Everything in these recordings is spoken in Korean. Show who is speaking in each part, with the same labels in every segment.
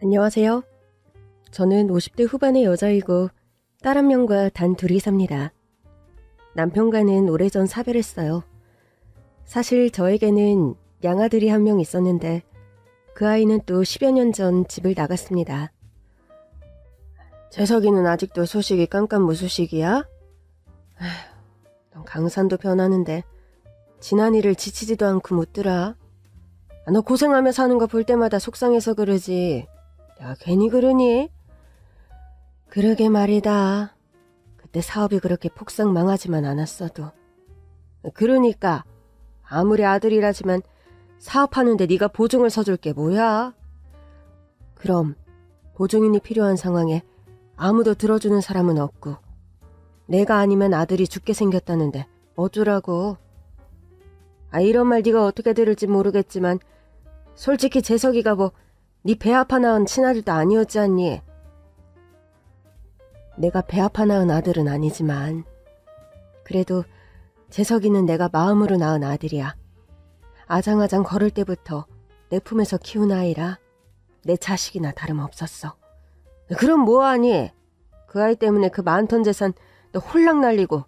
Speaker 1: 안녕하세요. 저는 50대 후반의 여자이고 딸 한 명과 단 둘이 삽니다. 남편과는 오래전 사별했어요. 사실 저에게는 양아들이 한 명 있었는데 그 아이는 또 10여 년 전 집을 나갔습니다. 재석이는 아직도 소식이 깜깜무소식이야? 넌 강산도 변하는데 지난 일을 지치지도 않고 묻더라. 너 고생하며 사는 거 볼 때마다 속상해서 그러지. 내가 괜히 그러니? 그러게 말이다. 그때 사업이 그렇게 폭삭 망하지만 않았어도. 그러니까 아무리 아들이라지만 사업하는데 네가 보증을 서줄 게 뭐야? 그럼 보증인이 필요한 상황에 아무도 들어주는 사람은 없고 내가 아니면 아들이 죽게 생겼다는데 어쩌라고. 이런 말 네가 어떻게 들을지 모르겠지만 솔직히 재석이가 뭐 네 배 아파 낳은 친아들도 아니었지 않니? 내가 배 아파 낳은 아들은 아니지만 그래도 재석이는 내가 마음으로 낳은 아들이야. 아장아장 걸을 때부터 내 품에서 키운 아이라 내 자식이나 다름없었어. 그럼 뭐하니? 그 아이 때문에 그 많던 재산 너 홀랑 날리고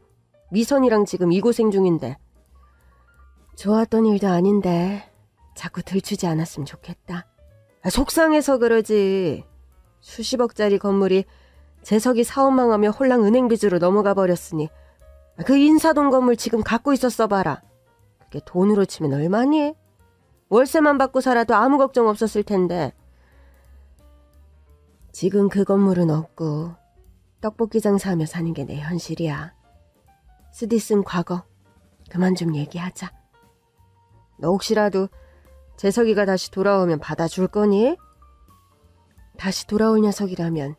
Speaker 1: 미선이랑 지금 이 고생 중인데. 좋았던 일도 아닌데 자꾸 들추지 않았으면 좋겠다. 속상해서 그러지. 수십억짜리 건물이 재석이 사업 망하며 홀랑 은행 빚으로 넘어가 버렸으니 그 인사동 건물 지금 갖고 있었어 봐라. 그게 돈으로 치면 얼마니? 월세만 받고 살아도 아무 걱정 없었을 텐데. 지금 그 건물은 없고 떡볶이 장사하며 사는 게 내 현실이야. 쓰디 쓴 과거 그만 좀 얘기하자. 너 혹시라도 재석이가 다시 돌아오면 받아줄 거니? 다시 돌아올 녀석이라면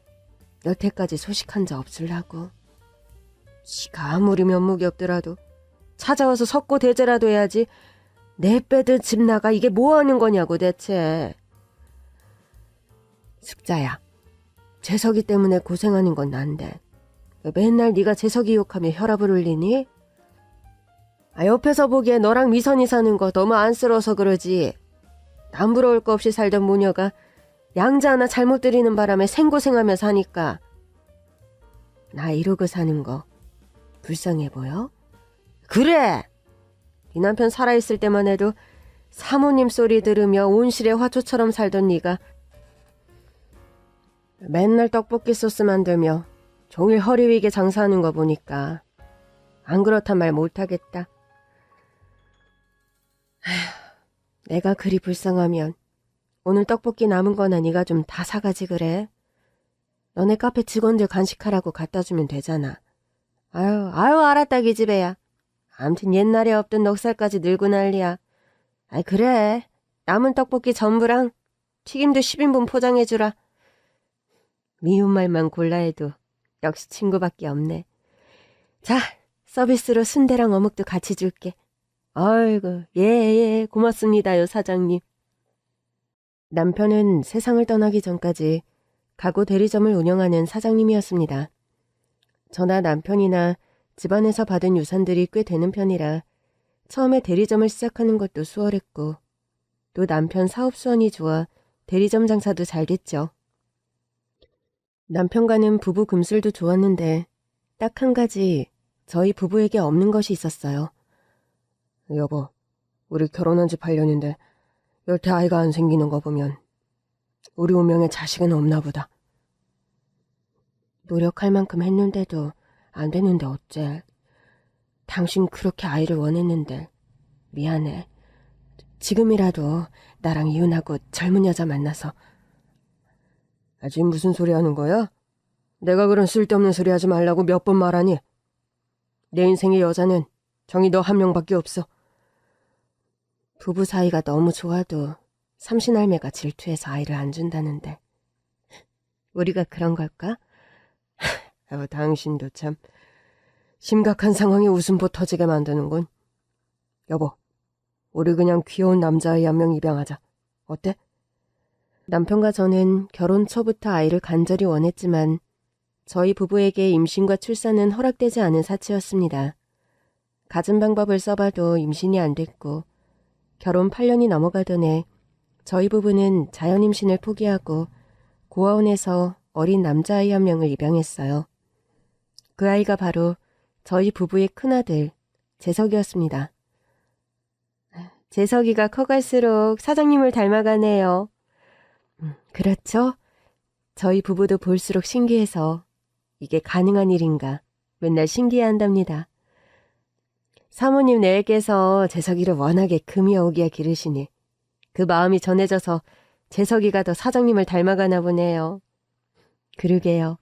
Speaker 1: 여태까지 소식한 자 없을라고. 지가 아무리 면목이 없더라도 찾아와서 석고 대제라도 해야지. 내 빼들 집 나가 이게 뭐하는 거냐고 대체. 숙자야, 재석이 때문에 고생하는 건 난데 맨날 네가 재석이 욕하며 혈압을 올리니? 옆에서 보기에 너랑 미선이 사는 거 너무 안쓰러워서 그러지. 남 부러울 거 없이 살던 모녀가 양자 하나 잘못 들이는 바람에 생고생하며 사니까. 나 이러고 사는 거 불쌍해 보여? 그래! 네 남편 살아있을 때만 해도 사모님 소리 들으며 온실의 화초처럼 살던 네가 맨날 떡볶이 소스 만들며 종일 허리 위게 장사하는 거 보니까 안 그렇단 말 못하겠다. 내가 그리 불쌍하면 오늘 떡볶이 남은 거나 네가 좀 다 사가지 그래. 너네 카페 직원들 간식하라고 갖다 주면 되잖아. 아유 알았다 기집애야. 암튼 옛날에 없던 넉살까지 늘고 난리야. 그래. 남은 떡볶이 전부랑 튀김도 10인분 포장해주라. 미운 말만 골라 해도 역시 친구밖에 없네. 자, 서비스로 순대랑 어묵도 같이 줄게. 아이고, 예, 고맙습니다요, 사장님. 남편은 세상을 떠나기 전까지 가구 대리점을 운영하는 사장님이었습니다. 저나 남편이나 집안에서 받은 유산들이 꽤 되는 편이라 처음에 대리점을 시작하는 것도 수월했고 또 남편 사업 수완이 좋아 대리점 장사도 잘 됐죠. 남편과는 부부 금슬도 좋았는데 딱 한 가지 저희 부부에게 없는 것이 있었어요. 여보, 우리 결혼한 지 8년인데 여태 아이가 안 생기는 거 보면 우리 운명에 자식은 없나 보다. 노력할 만큼 했는데도 안 되는데 어째. 당신 그렇게 아이를 원했는데 미안해. 지금이라도 나랑 이혼하고 젊은 여자 만나서. 지금 무슨 소리 하는 거야? 내가 그런 쓸데없는 소리 하지 말라고 몇 번 말하니? 내 인생의 여자는 정희 너 한 명밖에 없어. 부부 사이가 너무 좋아도 삼신할매가 질투해서 아이를 안 준다는데 우리가 그런 걸까? 당신도 참 심각한 상황에 웃음보 터지게 만드는군. 여보, 우리 그냥 귀여운 남자아이 한 명 입양하자. 어때? 남편과 저는 결혼 초부터 아이를 간절히 원했지만 저희 부부에게 임신과 출산은 허락되지 않은 사치였습니다. 갖은 방법을 써봐도 임신이 안 됐고 결혼 8년이 넘어가던 해 저희 부부는 자연 임신을 포기하고 고아원에서 어린 남자아이 한 명을 입양했어요. 그 아이가 바로 저희 부부의 큰아들 재석이었습니다. 재석이가 커갈수록 사장님을 닮아가네요. 그렇죠? 저희 부부도 볼수록 신기해서 이게 가능한 일인가 맨날 신기해한답니다. 사모님 내외께서 재석이를 워낙에 금이 어기야 기르시니 그 마음이 전해져서 재석이가 더 사장님을 닮아가나 보네요. 그러게요.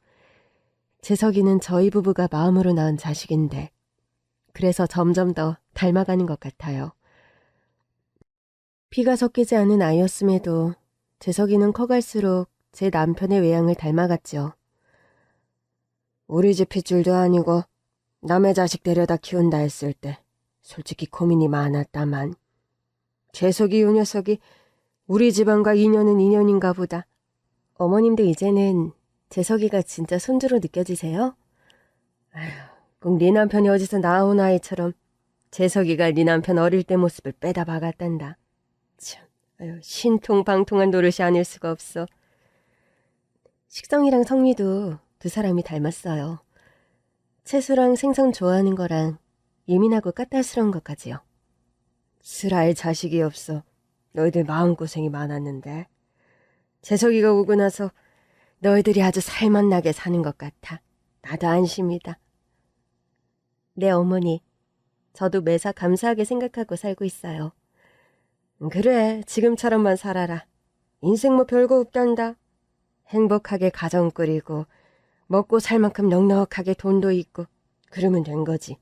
Speaker 1: 재석이는 저희 부부가 마음으로 낳은 자식인데 그래서 점점 더 닮아가는 것 같아요. 피가 섞이지 않은 아이였음에도 재석이는 커갈수록 제 남편의 외양을 닮아갔죠. 우리 집 핏줄도 아니고 남의 자식 데려다 키운다 했을 때 솔직히 고민이 많았다만 재석이 요 녀석이 우리 집안과 인연은 인연인가 보다. 어머님도 이제는 재석이가 진짜 손주로 느껴지세요? 아휴, 꼭 네 남편이 어디서 나온 아이처럼 재석이가 네 남편 어릴 때 모습을 빼다 박았단다. 참, 아유, 신통방통한 노릇이 아닐 수가 없어. 식성이랑 성미도 두 사람이 닮았어요. 채소랑 생선 좋아하는 거랑 예민하고 까탈스러운 것까지요. 슬아의 자식이 없어. 너희들 마음고생이 많았는데. 재석이가 오고 나서 너희들이 아주 살맛나게 사는 것 같아. 나도 안심이다. 네, 어머니. 저도 매사 감사하게 생각하고 살고 있어요. 그래, 지금처럼만 살아라. 인생 뭐 별거 없단다. 행복하게 가정 꾸리고 먹고 살 만큼 넉넉하게 돈도 있고 그러면 된 거지.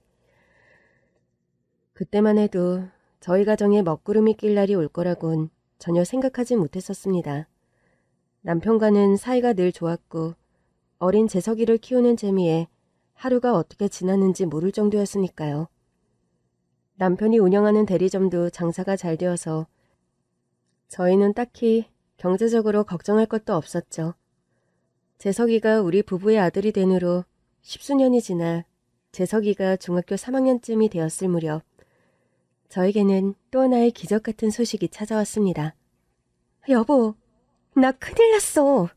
Speaker 1: 그때만 해도 저희 가정에 먹구름이 낄 날이 올 거라곤 전혀 생각하지 못했었습니다. 남편과는 사이가 늘 좋았고 어린 재석이를 키우는 재미에 하루가 어떻게 지났는지 모를 정도였으니까요. 남편이 운영하는 대리점도 장사가 잘 되어서 저희는 딱히 경제적으로 걱정할 것도 없었죠. 재석이가 우리 부부의 아들이 된 후로 10수년이 지나 재석이가 중학교 3학년쯤이 되었을 무렵 저에게는 또 하나의 기적 같은 소식이 찾아왔습니다. 여보, 나 큰일 났어.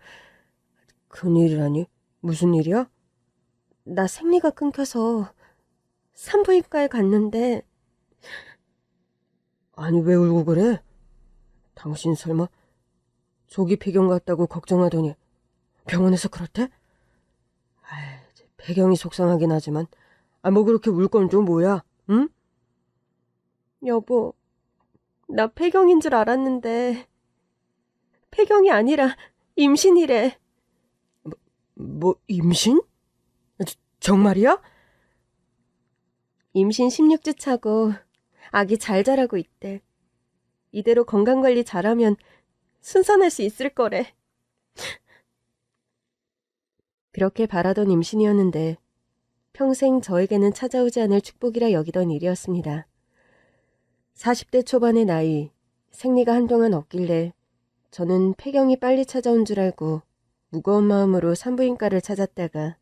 Speaker 1: 큰일이라니? 무슨 일이야? 나 생리가 끊겨서 산부인과에 갔는데. 아니, 왜 울고 그래? 당신 설마 조기 폐경 같다고 걱정하더니 병원에서 그렇대? 아이, 폐경이 속상하긴 하지만 뭐 그렇게 울 건 좀 뭐야, 응? 여보, 나 폐경인 줄 알았는데 폐경이 아니라 임신이래. 뭐 임신? 정말이야? 임신 16주 차고 아기 잘 자라고 있대. 이대로 건강관리 잘하면 순산할 수 있을 거래. 그렇게 바라던 임신이었는데 평생 저에게는 찾아오지 않을 축복이라 여기던 일이었습니다. 40대 초반의 나이, 생리가 한동안 없길래 저는 폐경이 빨리 찾아온 줄 알고 무거운 마음으로 산부인과를 찾았다가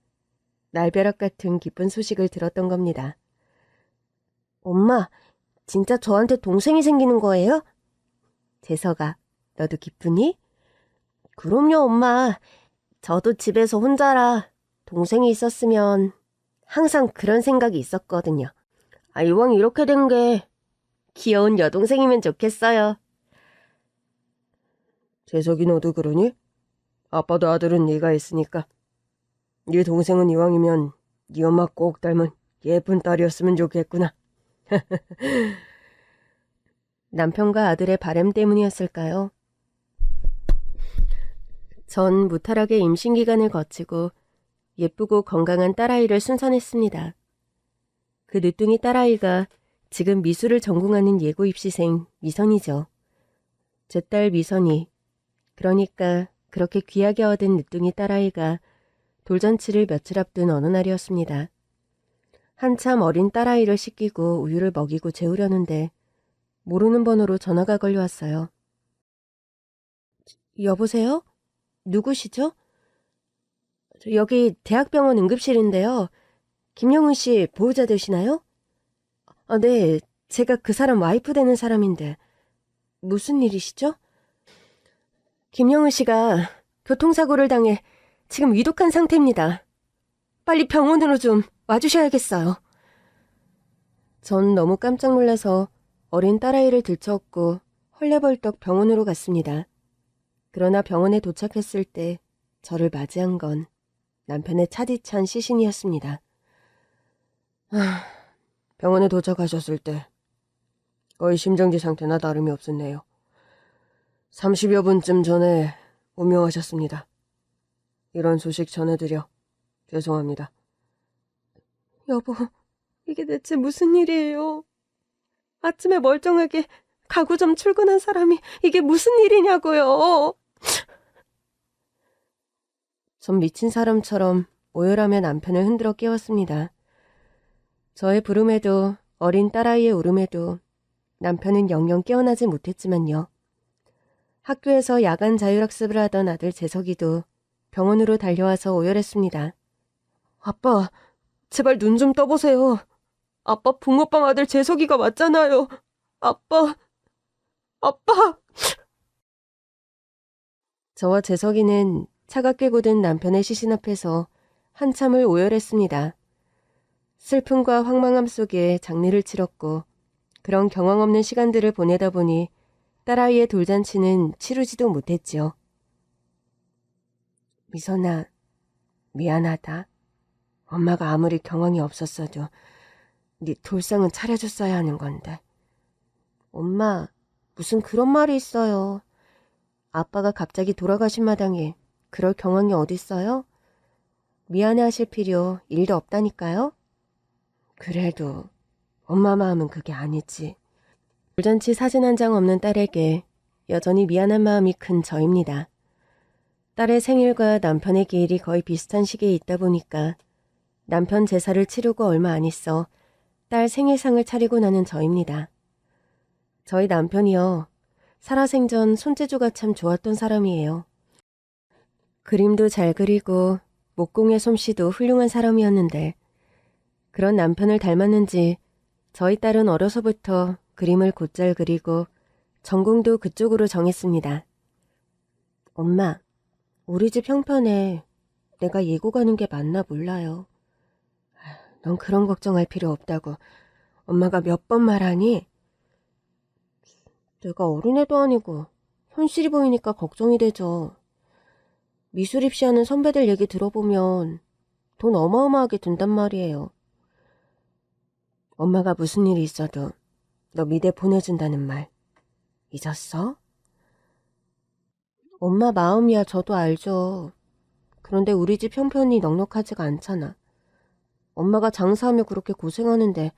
Speaker 1: 날벼락 같은 기쁜 소식을 들었던 겁니다. 엄마, 진짜 저한테 동생이 생기는 거예요? 재석아, 너도 기쁘니? 그럼요, 엄마. 저도 집에서 혼자라 동생이 있었으면 항상 그런 생각이 있었거든요. 이왕 이렇게 된 게 귀여운 여동생이면 좋겠어요. 재석이 너도 그러니? 아빠도 아들은 네가 있으니까. 네 동생은 이왕이면 네 엄마 꼭 닮은 예쁜 딸이었으면 좋겠구나. 남편과 아들의 바람 때문이었을까요? 전 무탈하게 임신기간을 거치고 예쁘고 건강한 딸아이를 순산했습니다. 그 늦둥이 딸아이가 지금 미술을 전공하는 예고 입시생 미선이죠. 제 딸 미선이, 그러니까 그렇게 귀하게 얻은 늦둥이 딸아이가 돌잔치를 며칠 앞둔 어느 날이었습니다. 한참 어린 딸아이를 씻기고 우유를 먹이고 재우려는데 모르는 번호로 전화가 걸려왔어요. 여보세요? 누구시죠? 여기 대학병원 응급실인데요. 김영훈 씨 보호자 되시나요? 네, 제가 그 사람 와이프 되는 사람인데 무슨 일이시죠? 김영훈 씨가 교통사고를 당해 지금 위독한 상태입니다. 빨리 병원으로 좀 와주셔야겠어요. 전 너무 깜짝 놀라서 어린 딸아이를 들쳐업고 헐레벌떡 병원으로 갔습니다. 그러나 병원에 도착했을 때 저를 맞이한 건 남편의 차디찬 시신이었습니다. 병원에 도착하셨을 때 거의 심정지 상태나 다름이 없었네요. 30여 분쯤 전에 운명하셨습니다. 이런 소식 전해드려 죄송합니다. 여보, 이게 대체 무슨 일이에요? 아침에 멀쩡하게 가구점 출근한 사람이 이게 무슨 일이냐고요? 전 미친 사람처럼 오열하며 남편을 흔들어 깨웠습니다. 저의 부름에도 어린 딸아이의 울음에도 남편은 영영 깨어나지 못했지만요. 학교에서 야간 자율학습을 하던 아들 재석이도 병원으로 달려와서 오열했습니다. 아빠, 제발 눈 좀 떠보세요. 아빠 붕어빵 아들 재석이가 맞잖아요. 아빠. 저와 재석이는 차갑게 굳은 남편의 시신 앞에서 한참을 오열했습니다. 슬픔과 황망함 속에 장례를 치렀고 그런 경황 없는 시간들을 보내다 보니 딸아이의 돌잔치는 치르지도 못했지요. 미선아, 미안하다. 엄마가 아무리 경황이 없었어도 네 돌상은 차려줬어야 하는 건데. 엄마, 무슨 그런 말이 있어요. 아빠가 갑자기 돌아가신 마당에 그럴 경황이 어딨어요? 미안해하실 필요 1도 없다니까요. 그래도 엄마 마음은 그게 아니지. 돌잔치 사진 한 장 없는 딸에게 여전히 미안한 마음이 큰 저입니다. 딸의 생일과 남편의 기일이 거의 비슷한 시기에 있다 보니까 남편 제사를 치르고 얼마 안 있어 딸 생일상을 차리고 나는 저입니다. 저희 남편이요. 살아생전 손재주가 참 좋았던 사람이에요. 그림도 잘 그리고 목공의 솜씨도 훌륭한 사람이었는데 그런 남편을 닮았는지 저희 딸은 어려서부터 그림을 곧잘 그리고 전공도 그쪽으로 정했습니다. 엄마, 우리 집 형편에 내가 예고 가는 게 맞나 몰라요. 넌 그런 걱정할 필요 없다고 엄마가 몇 번 말하니? 내가 어린애도 아니고 현실이 보이니까 걱정이 되죠. 미술 입시하는 선배들 얘기 들어보면 돈 어마어마하게 든단 말이에요. 엄마가 무슨 일이 있어도 너 미대 보내준다는 말 잊었어? 엄마 마음이야 저도 알죠. 그런데 우리 집 형편이 넉넉하지가 않잖아. 엄마가 장사하며 그렇게 고생하는데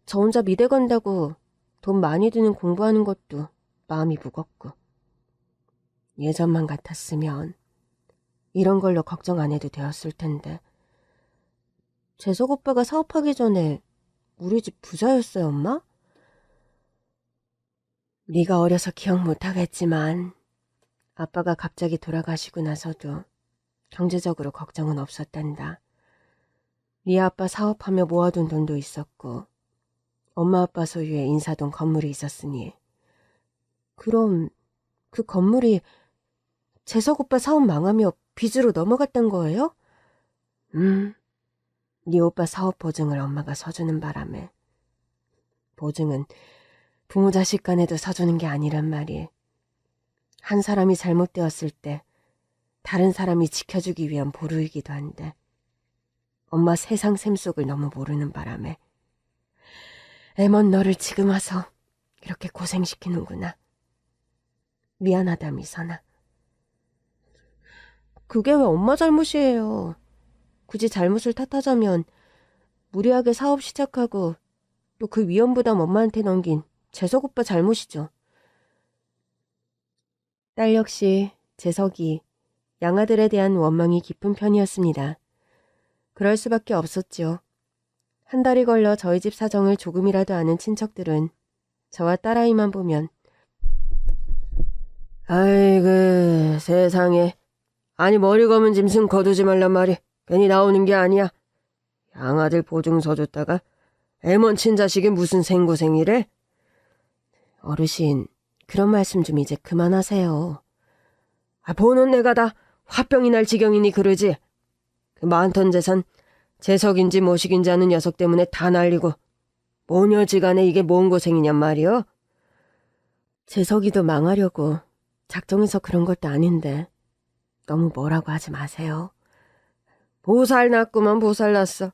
Speaker 1: 저 혼자 미대 간다고 돈 많이 드는 공부하는 것도 마음이 무겁고. 예전만 같았으면 이런 걸로 걱정 안 해도 되었을 텐데. 재석 오빠가 사업하기 전에 우리 집 부자였어요, 엄마? 네가 어려서 기억 못하겠지만 아빠가 갑자기 돌아가시고 나서도 경제적으로 걱정은 없었단다. 네 아빠 사업하며 모아둔 돈도 있었고 엄마 아빠 소유의 인사동 건물이 있었으니. 그럼 그 건물이 재석 오빠 사업 망하며 빚으로 넘어갔던 거예요? 네 오빠 사업 보증을 엄마가 서주는 바람에. 보증은 부모 자식 간에도 서주는 게 아니란 말이. 한 사람이 잘못되었을 때 다른 사람이 지켜주기 위한 보루이기도 한데 엄마 세상 셈속을 너무 모르는 바람에 애먼 너를 지금 와서 이렇게 고생시키는구나. 미안하다 미선아. 그게 왜 엄마 잘못이에요. 굳이 잘못을 탓하자면 무리하게 사업 시작하고 또 그 위험부담 엄마한테 넘긴 재석 오빠 잘못이죠. 딸 역시 재석이 양아들에 대한 원망이 깊은 편이었습니다. 그럴 수밖에 없었죠. 한 달이 걸러 저희 집 사정을 조금이라도 아는 친척들은 저와 딸아이만 보면 아이고 세상에. 아니 머리 검은 짐승 거두지 말란 말이 괜히 나오는 게 아니야. 양아들 보증서 줬다가 애먼 친자식이 무슨 생고생이래? 어르신, 그런 말씀 좀 이제 그만하세요. 보는 내가 다 화병이 날 지경이니 그러지. 그 많던 재산 재석인지 뭐식인지 아는 녀석 때문에 다 날리고 모녀지간에 이게 뭔 고생이냔 말이여. 재석이도 망하려고 작정해서 그런 것도 아닌데 너무 뭐라고 하지 마세요. 보살 났구만 보살 났어.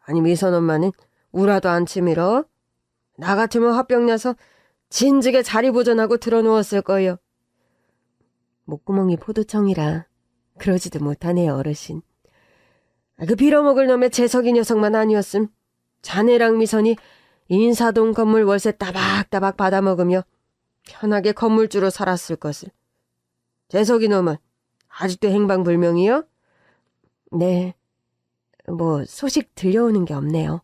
Speaker 1: 아니 미선 엄마는 우라도 안 치밀어? 나 같으면 화병 나서 진즉에 자리 보전하고 들어누웠을 거요. 목구멍이 포도청이라 그러지도 못하네요 어르신. 그 빌어먹을 놈의 재석이 녀석만 아니었음 자네랑 미선이 인사동 건물 월세 따박따박 받아먹으며 편하게 건물주로 살았을 것을. 재석이 놈은 아직도 행방불명이요? 네, 뭐 소식 들려오는 게 없네요.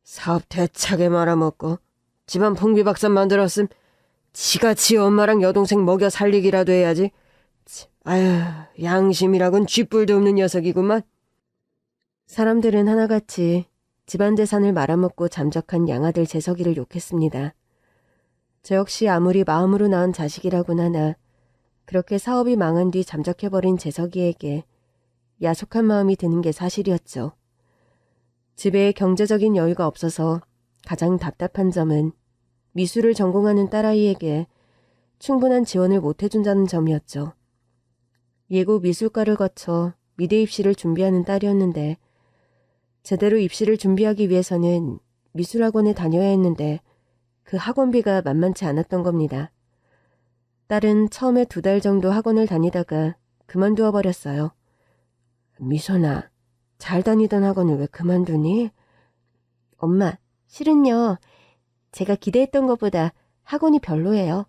Speaker 1: 사업 대차게 말아먹고 집안 풍비박산 만들었음 지가 지 엄마랑 여동생 먹여 살리기라도 해야지. 아휴, 양심이라곤 쥐뿔도 없는 녀석이구만. 사람들은 하나같이 집안 재산을 말아먹고 잠적한 양아들 재석이를 욕했습니다. 저 역시 아무리 마음으로 낳은 자식이라곤 하나 그렇게 사업이 망한 뒤 잠적해버린 재석이에게 야속한 마음이 드는 게 사실이었죠. 집에 경제적인 여유가 없어서 가장 답답한 점은 미술을 전공하는 딸아이에게 충분한 지원을 못해준다는 점이었죠. 예고 미술과를 거쳐 미대 입시를 준비하는 딸이었는데 제대로 입시를 준비하기 위해서는 미술학원에 다녀야 했는데 그 학원비가 만만치 않았던 겁니다. 딸은 처음에 2달 정도 학원을 다니다가 그만두어 버렸어요. 미선아, 잘 다니던 학원을 왜 그만두니? 엄마, 실은요. 제가 기대했던 것보다 학원이 별로예요.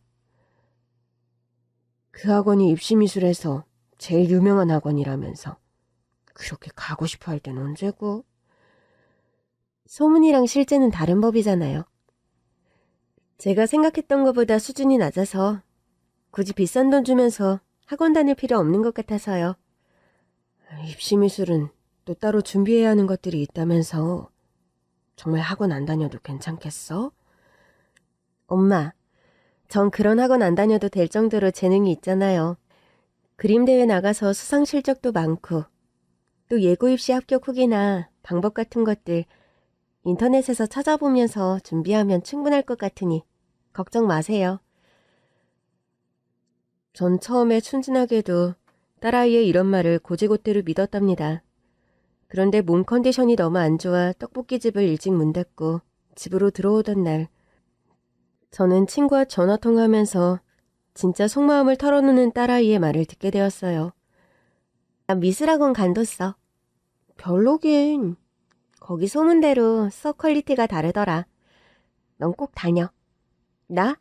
Speaker 1: 그 학원이 입시미술에서 제일 유명한 학원이라면서. 그렇게 가고 싶어 할 땐 언제고? 소문이랑 실제는 다른 법이잖아요. 제가 생각했던 것보다 수준이 낮아서 굳이 비싼 돈 주면서 학원 다닐 필요 없는 것 같아서요. 입시미술은 또 따로 준비해야 하는 것들이 있다면서. 정말 학원 안 다녀도 괜찮겠어? 엄마, 전 그런 학원 안 다녀도 될 정도로 재능이 있잖아요. 그림대회 나가서 수상 실적도 많고 또 예고 입시 합격 후기나 방법 같은 것들 인터넷에서 찾아보면서 준비하면 충분할 것 같으니 걱정 마세요. 전 처음에 순진하게도 딸아이의 이런 말을 고지고대로 믿었답니다. 그런데 몸 컨디션이 너무 안 좋아 떡볶이집을 일찍 문 닫고 집으로 들어오던 날 저는 친구와 전화통화하면서 진짜 속마음을 털어놓는 딸아이의 말을 듣게 되었어요. 나 미술학원 간뒀어. 별로긴. 거기 소문대로 수업 퀄리티가 다르더라. 넌 꼭 다녀. 나?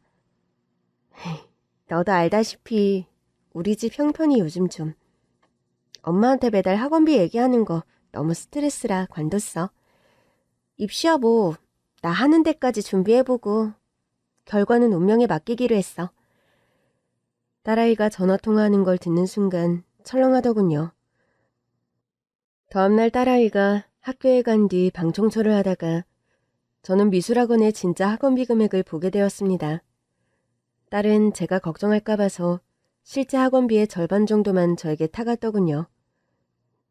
Speaker 1: 너도 알다시피 우리 집 형편이 요즘 좀. 엄마한테 매달 학원비 얘기하는 거 너무 스트레스라 관뒀어. 입시야 뭐 나 하는 데까지 준비해보고 결과는 운명에 맡기기로 했어. 딸아이가 전화통화하는 걸 듣는 순간 철렁하더군요. 다음날 딸아이가 학교에 간 뒤 방 청소를 하다가 저는 미술학원의 진짜 학원비 금액을 보게 되었습니다. 딸은 제가 걱정할까 봐서 실제 학원비의 절반 정도만 저에게 타갔더군요.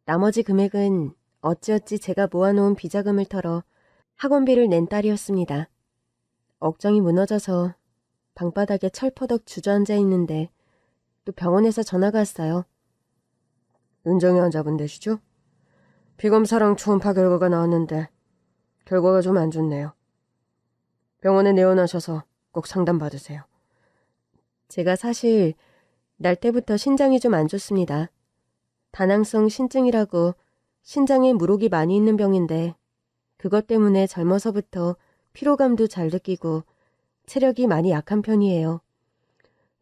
Speaker 1: 나머지 금액은 어찌어찌 제가 모아놓은 비자금을 털어 학원비를 낸 딸이었습니다. 억장이 무너져서 방바닥에 철퍼덕 주저앉아 있는데 또 병원에서 전화가 왔어요. 은정이 환자분 되시죠? 비검사랑 초음파 결과가 나왔는데 결과가 좀 안 좋네요. 병원에 내원하셔서 꼭 상담 받으세요. 제가 사실 날 때부터 신장이 좀 안 좋습니다. 다낭성 신증이라고 신장에 물혹이 많이 있는 병인데 그것 때문에 젊어서부터 피로감도 잘 느끼고 체력이 많이 약한 편이에요.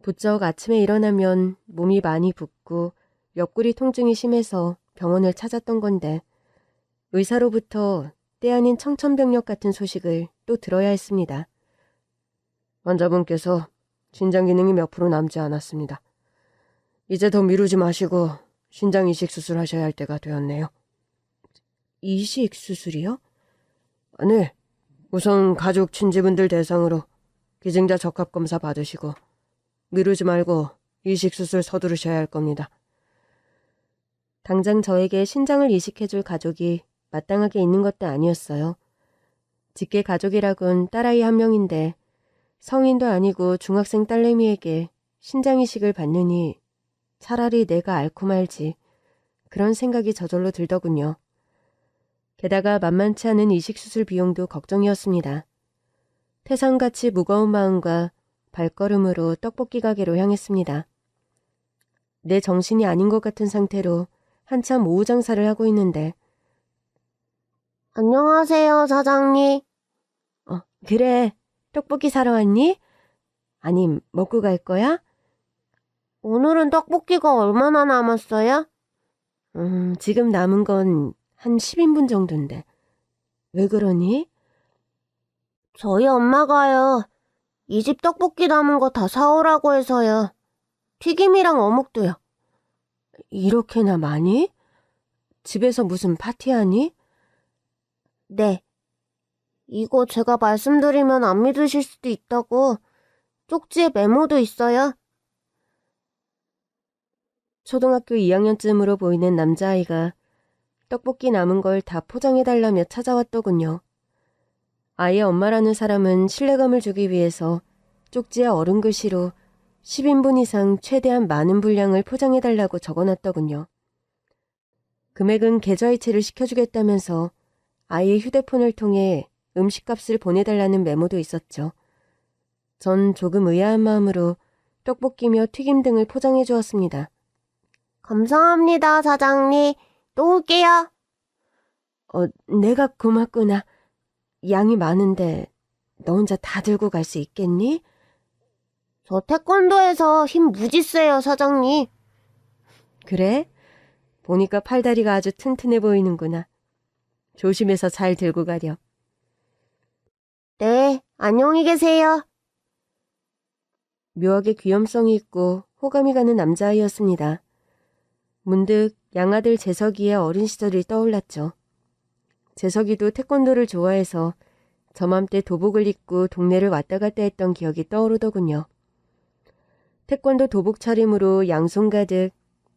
Speaker 1: 부쩍 아침에 일어나면 몸이 많이 붓고 옆구리 통증이 심해서 병원을 찾았던 건데 의사로부터 때 아닌 청천벽력 같은 소식을 또 들어야 했습니다. 환자분께서 신장 기능이 몇 프로 남지 않았습니다. 이제 더 미루지 마시고 신장 이식 수술하셔야 할 때가 되었네요. 이식 수술이요? 네. 우선 가족 친지분들 대상으로 기증자 적합 검사 받으시고 미루지 말고 이식 수술 서두르셔야 할 겁니다. 당장 저에게 신장을 이식해줄 가족이 마땅하게 있는 것도 아니었어요. 직계 가족이라곤 딸아이 한 명인데 성인도 아니고 중학생 딸내미에게 신장 이식을 받느니 차라리 내가 앓고 말지, 그런 생각이 저절로 들더군요. 게다가 만만치 않은 이식수술 비용도 걱정이었습니다. 태산같이 무거운 마음과 발걸음으로 떡볶이 가게로 향했습니다. 내 정신이 아닌 것 같은 상태로 한참 오후 장사를 하고 있는데. 안녕하세요, 사장님. 그래. 떡볶이 사러 왔니? 아님, 먹고 갈 거야? 오늘은 떡볶이가 얼마나 남았어요? 지금 남은 건 한 10인분 정도인데. 왜 그러니? 저희 엄마가요. 이 집 떡볶이 남은 거 다 사오라고 해서요. 튀김이랑 어묵도요. 이렇게나 많이? 집에서 무슨 파티하니? 네. 이거 제가 말씀드리면 안 믿으실 수도 있다고 쪽지에 메모도 있어요. 초등학교 2학년쯤으로 보이는 남자아이가 떡볶이 남은 걸 다 포장해달라며 찾아왔더군요. 아이의 엄마라는 사람은 신뢰감을 주기 위해서 쪽지에 어른 글씨로 10인분 이상 최대한 많은 분량을 포장해달라고 적어놨더군요. 금액은 계좌이체를 시켜주겠다면서 아이의 휴대폰을 통해 음식값을 보내달라는 메모도 있었죠. 전 조금 의아한 마음으로 떡볶이며 튀김 등을 포장해 주었습니다. 감사합니다, 사장님. 또 올게요. 내가 고맙구나. 양이 많은데 너 혼자 다 들고 갈 수 있겠니? 저 태권도에서 힘 무지 세요, 사장님. 그래? 보니까 팔다리가 아주 튼튼해 보이는구나. 조심해서 잘 들고 가렴. 네, 안녕히 계세요. 묘하게 귀염성이 있고 호감이 가는 남자아이였습니다. 문득 양아들 재석이의 어린 시절이 떠올랐죠. 재석이도 태권도를 좋아해서 저맘때 도복을 입고 동네를 왔다 갔다 했던 기억이 떠오르더군요. 태권도 도복 차림으로 양손 가득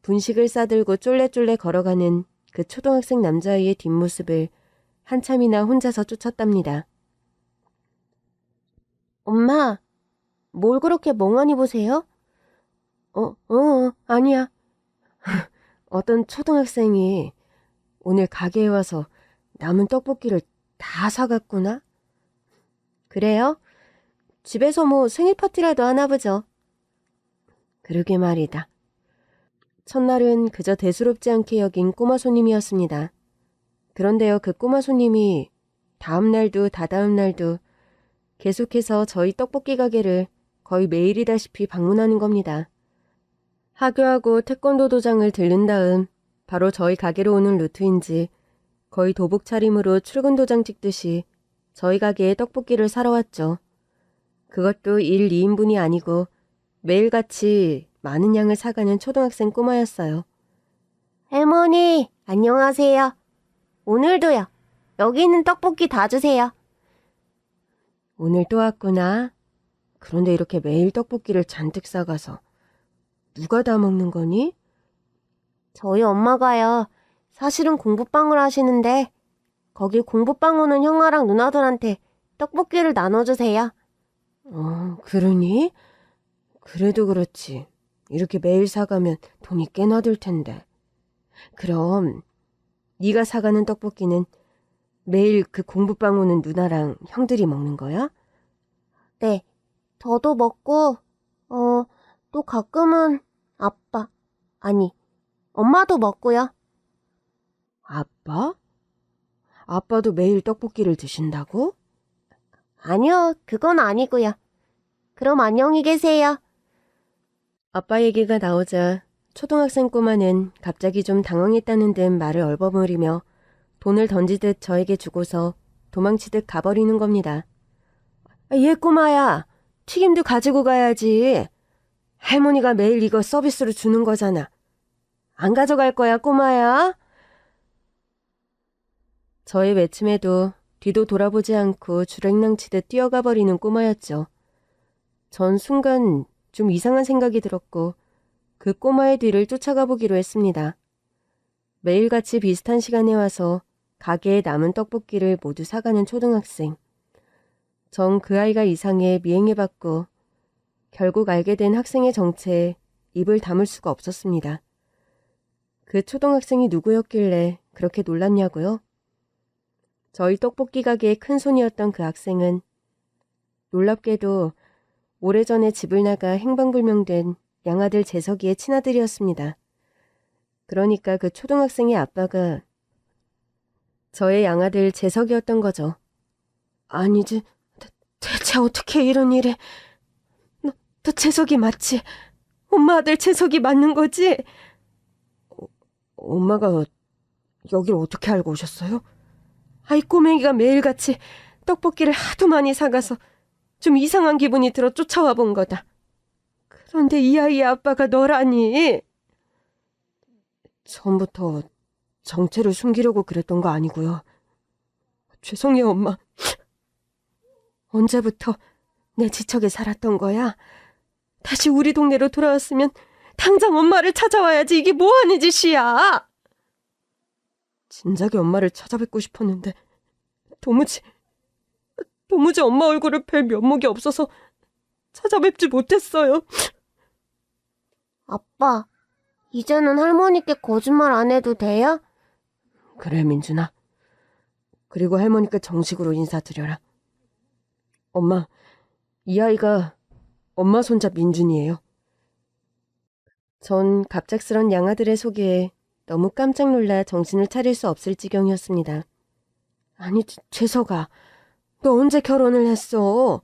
Speaker 1: 분식을 싸들고 쫄래쫄래 걸어가는 그 초등학생 남자아이의 뒷모습을 한참이나 혼자서 쫓았답니다. 엄마, 뭘 그렇게 멍하니 보세요? 아니야. 어떤 초등학생이 오늘 가게에 와서 남은 떡볶이를 다 사갔구나? 그래요? 집에서 뭐 생일 파티라도 하나 보죠. 그러게 말이다. 첫날은 그저 대수롭지 않게 여긴 꼬마 손님이었습니다. 그런데요, 그 꼬마 손님이 다음 날도 다다음 날도 계속해서 저희 떡볶이 가게를 거의 매일이다시피 방문하는 겁니다. 하교하고 태권도 도장을 들른 다음 바로 저희 가게로 오는 루트인지 거의 도복 차림으로 출근 도장 찍듯이 저희 가게에 떡볶이를 사러 왔죠. 그것도 1, 2인분이 아니고 매일같이 많은 양을 사가는 초등학생 꼬마였어요. 할머니, 안녕하세요. 오늘도요. 여기 있는 떡볶이 다 주세요. 오늘 또 왔구나. 그런데 이렇게 매일 떡볶이를 잔뜩 싸가서 누가 다 먹는 거니? 저희 엄마가요. 사실은 공부방을 하시는데 거기 공부방 오는 형아랑 누나들한테 떡볶이를 나눠주세요. 그러니? 그래도 그렇지. 이렇게 매일 사가면 돈이 꽤나 들 텐데. 그럼 네가 사가는 떡볶이는 매일 그 공부방 오는 누나랑 형들이 먹는 거야? 네. 저도 먹고 또 가끔은 아빠, 아니, 엄마도 먹고요. 아빠? 아빠도 매일 떡볶이를 드신다고? 아니요, 그건 아니고요. 그럼 안녕히 계세요. 아빠 얘기가 나오자 초등학생 꼬마는 갑자기 좀 당황했다는 듯 말을 얼버무리며 돈을 던지듯 저에게 주고서 도망치듯 가버리는 겁니다. 얘 꼬마야, 튀김도 가지고 가야지. 할머니가 매일 이거 서비스로 주는 거잖아. 안 가져갈 거야, 꼬마야? 저의 외침에도 뒤도 돌아보지 않고 주랭랑치듯 뛰어가 버리는 꼬마였죠. 전 순간 좀 이상한 생각이 들었고 그 꼬마의 뒤를 쫓아가 보기로 했습니다. 매일같이 비슷한 시간에 와서 가게에 남은 떡볶이를 모두 사가는 초등학생. 전 그 아이가 이상해 미행해봤고 결국 알게 된 학생의 정체에 입을 다물 수가 없었습니다. 그 초등학생이 누구였길래 그렇게 놀랐냐고요? 저희 떡볶이 가게의 큰손이었던 그 학생은 놀랍게도 오래전에 집을 나가 행방불명된 양아들 재석이의 친아들이었습니다. 그러니까 그 초등학생의 아빠가 저의 양아들 재석이었던 거죠. 아니지, 대체 어떻게 이런 일에... 너 재석이 맞지? 엄마 아들 재석이 맞는 거지? 엄마가 여길 어떻게 알고 오셨어요? 아이 꼬맹이가 매일같이 떡볶이를 하도 많이 사가서 좀 이상한 기분이 들어 쫓아와 본 거다. 그런데 이 아이의 아빠가 너라니. 처음부터 정체를 숨기려고 그랬던 거 아니고요. 죄송해요, 엄마. 언제부터 내 지척에 살았던 거야? 다시 우리 동네로 돌아왔으면 당장 엄마를 찾아와야지. 이게 뭐하는 짓이야? 진작에 엄마를 찾아뵙고 싶었는데 도무지 엄마 얼굴을 뵐 면목이 없어서 찾아뵙지 못했어요.
Speaker 2: 아빠, 이제는 할머니께 거짓말 안 해도 돼요?
Speaker 1: 그래, 민준아. 그리고 할머니께 정식으로 인사드려라. 엄마, 이 아이가 엄마 손자 민준이에요. 전 갑작스런 양아들의 소개에 너무 깜짝 놀라 정신을 차릴 수 없을 지경이었습니다. 아니, 재석아, 너 언제 결혼을 했어?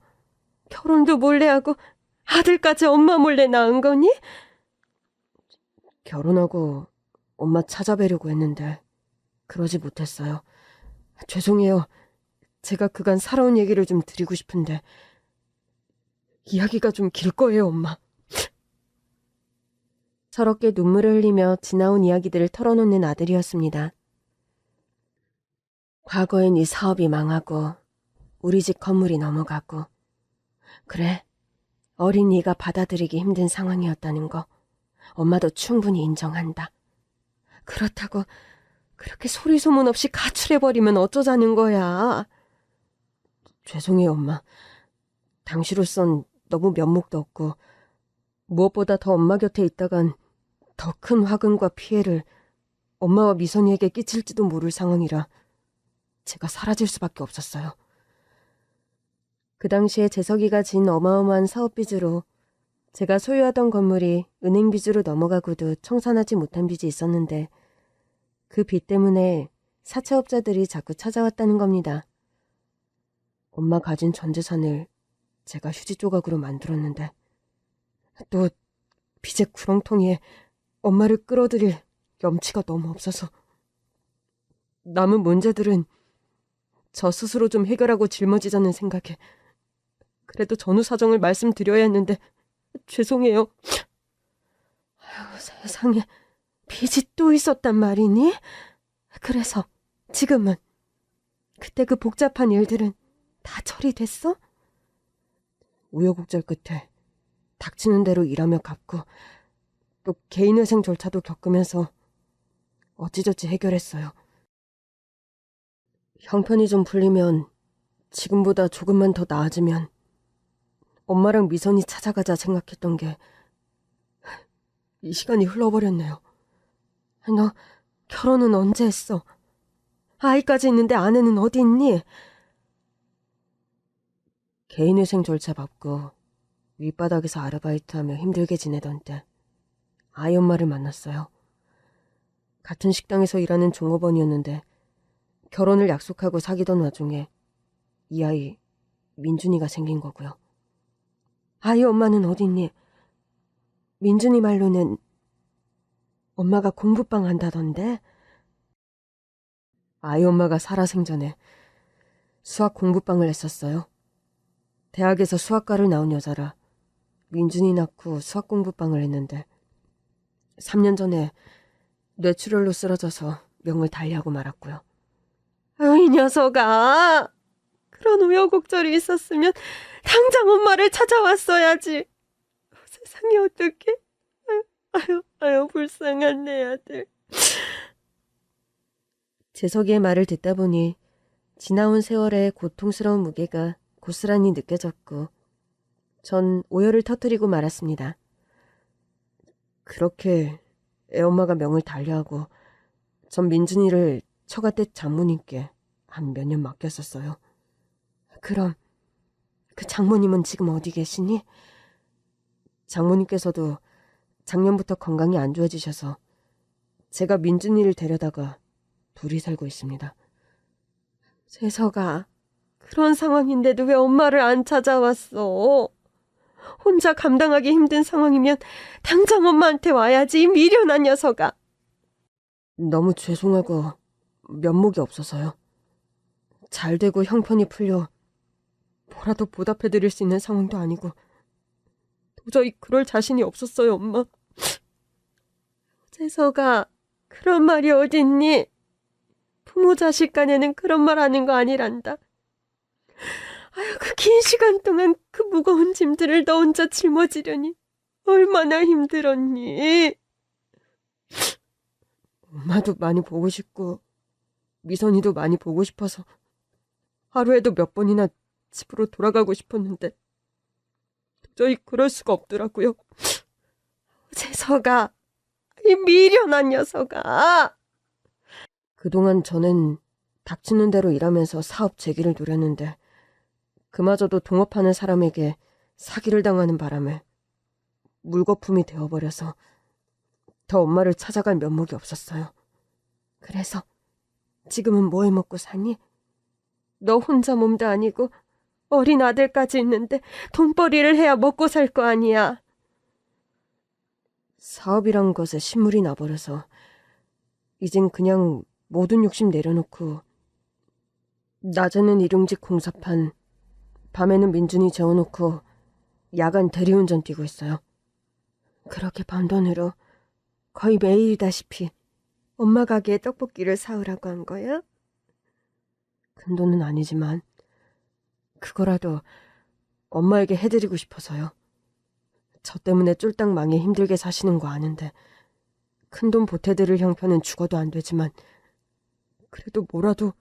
Speaker 1: 결혼도 몰래 하고 아들까지 엄마 몰래 낳은 거니? 결혼하고 엄마 찾아뵈려고 했는데 그러지 못했어요. 죄송해요. 제가 그간 살아온 얘기를 좀 드리고 싶은데 이야기가 좀 길 거예요, 엄마. 서럽게 눈물을 흘리며 지나온 이야기들을 털어놓는 아들이었습니다. 과거엔 이 사업이 망하고 우리 집 건물이 넘어가고 그래, 어린 네가 받아들이기 힘든 상황이었다는 거 엄마도 충분히 인정한다. 그렇다고 그렇게 소리 소문 없이 가출해버리면 어쩌자는 거야. 죄송해요, 엄마. 당시로선 너무 면목도 없고 무엇보다 더 엄마 곁에 있다간 더 큰 화근과 피해를 엄마와 미선이에게 끼칠지도 모를 상황이라 제가 사라질 수밖에 없었어요. 그 당시에 재석이가 진 어마어마한 사업 빚으로 제가 소유하던 건물이 은행 빚으로 넘어가고도 청산하지 못한 빚이 있었는데 그 빚 때문에 사채업자들이 자꾸 찾아왔다는 겁니다. 엄마 가진 전 재산을 제가 휴지 조각으로 만들었는데 또 빚의 구렁텅이에 엄마를 끌어들일 염치가 너무 없어서 남은 문제들은 저 스스로 좀 해결하고 짊어지자는 생각에 그래도 전후 사정을 말씀드려야 했는데 죄송해요. 아유, 세상에 빚이 또 있었단 말이니? 그래서 지금은 그때 그 복잡한 일들은 다 처리됐어? 우여곡절 끝에 닥치는 대로 일하며 갚고 또 개인회생 절차도 겪으면서 어찌저찌 해결했어요. 형편이 좀 풀리면 지금보다 조금만 더 나아지면 엄마랑 미선이 찾아가자 생각했던 게 이 시간이 흘러버렸네요. 너 결혼은 언제 했어? 아이까지 있는데 아내는 어디 있니? 개인회생 절차 밟고 윗바닥에서 아르바이트하며 힘들게 지내던 때 아이 엄마를 만났어요. 같은 식당에서 일하는 종업원이었는데 결혼을 약속하고 사귀던 와중에 이 아이 민준이가 생긴 거고요. 아이 엄마는 어디 있니? 민준이 말로는 엄마가 공부방 한다던데? 아이 엄마가 살아생전에 수학 공부방을 했었어요. 대학에서 수학과를 나온 여자라 민준이 낳고 수학 공부방을 했는데 3년 전에 뇌출혈로 쓰러져서 명을 달리하고 말았고요. 이 녀석아! 그런 우여곡절이 있었으면 당장 엄마를 찾아왔어야지. 세상에 어떡해? 아유, 불쌍한 내 아들. 재석이의 말을 듣다 보니 지나온 세월의 고통스러운 무게가 고스란히 느껴졌고 전 오열을 터뜨리고 말았습니다. 그렇게 애엄마가 명을 달리하고 전 민준이를 처갓댁 장모님께 한 몇 년 맡겼었어요. 그럼 그 장모님은 지금 어디 계시니? 장모님께서도 작년부터 건강이 안 좋아지셔서 제가 민준이를 데려다가 둘이 살고 있습니다. 재석아, 그런 상황인데도 왜 엄마를 안 찾아왔어? 혼자 감당하기 힘든 상황이면 당장 엄마한테 와야지, 이 미련한 녀석아. 너무 죄송하고 면목이 없어서요. 잘 되고 형편이 풀려 뭐라도 보답해드릴 수 있는 상황도 아니고 도저히 그럴 자신이 없었어요, 엄마. 재석아, 그런 말이 어딨니? 부모 자식 간에는 그런 말 하는 거 아니란다. 아유, 그 긴 시간 동안 그 무거운 짐들을 너 혼자 짊어지려니 얼마나 힘들었니? 엄마도 많이 보고 싶고 미선이도 많이 보고 싶어서 하루에도 몇 번이나 집으로 돌아가고 싶었는데 도저히 그럴 수가 없더라고요. 재석아, 이 미련한 녀석아. 그동안 저는 닥치는 대로 일하면서 사업 재기를 노렸는데 그마저도 동업하는 사람에게 사기를 당하는 바람에 물거품이 되어버려서 더 엄마를 찾아갈 면목이 없었어요. 그래서 지금은 뭐 해먹고 사니? 너 혼자 몸도 아니고 어린 아들까지 있는데 돈벌이를 해야 먹고 살 거 아니야. 사업이란 것에 신물이 나버려서 이젠 그냥 모든 욕심 내려놓고 낮에는 일용직 공사판, 밤에는 민준이 재워놓고 야간 대리운전 뛰고 있어요. 그렇게 번 돈으로 거의 매일이다시피 엄마 가게에 떡볶이를 사오라고 한 거야? 큰 돈은 아니지만 그거라도 엄마에게 해드리고 싶어서요. 저 때문에 쫄딱 망해 힘들게 사시는 거 아는데 큰돈 보태드릴 형편은 죽어도 안 되지만 그래도 뭐라도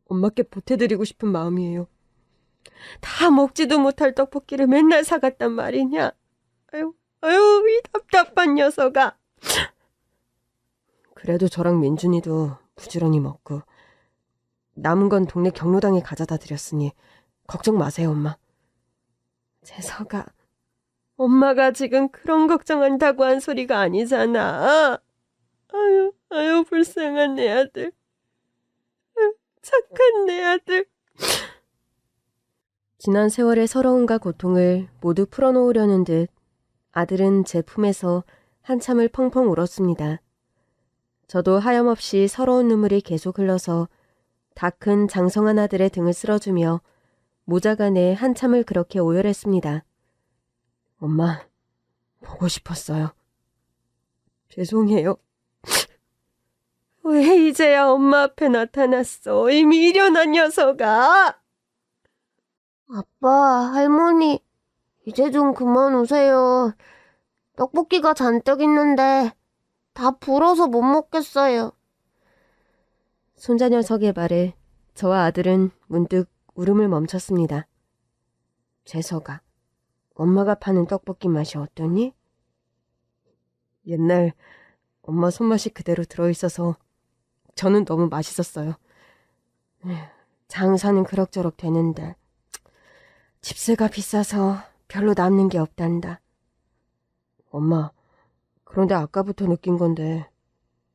Speaker 1: 엄마께 보태드리고 싶은 마음이에요. 다 먹지도 못할 떡볶이를 맨날 사갔단 말이냐. 아유, 이 답답한 녀석아. 그래도 저랑 민준이도 부지런히 먹고 남은 건 동네 경로당에 가져다 드렸으니 걱정 마세요, 엄마. 재석아, 엄마가 지금 그런 걱정한다고 한 소리가 아니잖아. 아유, 불쌍한 내 아들. 아유, 착한 내 아들. 지난 세월의 서러움과 고통을 모두 풀어놓으려는 듯 아들은 제 품에서 한참을 펑펑 울었습니다. 저도 하염없이 서러운 눈물이 계속 흘러서 다 큰 장성한 아들의 등을 쓸어주며 모자간에 한참을 그렇게 오열했습니다. 엄마, 보고 싶었어요. 죄송해요. 왜 이제야 엄마 앞에 나타났어, 이 미련한 녀석아.
Speaker 2: 아빠, 할머니, 이제 좀 그만 우세요. 떡볶이가 잔뜩 있는데 다 불어서 못 먹겠어요.
Speaker 1: 손자 녀석의 말에 저와 아들은 문득 울음을 멈췄습니다. 재석아, 엄마가 파는 떡볶이 맛이 어떠니? 옛날 엄마 손맛이 그대로 들어있어서 저는 너무 맛있었어요. 장사는 그럭저럭 되는데 집세가 비싸서 별로 남는 게 없단다. 엄마, 그런데 아까부터 느낀 건데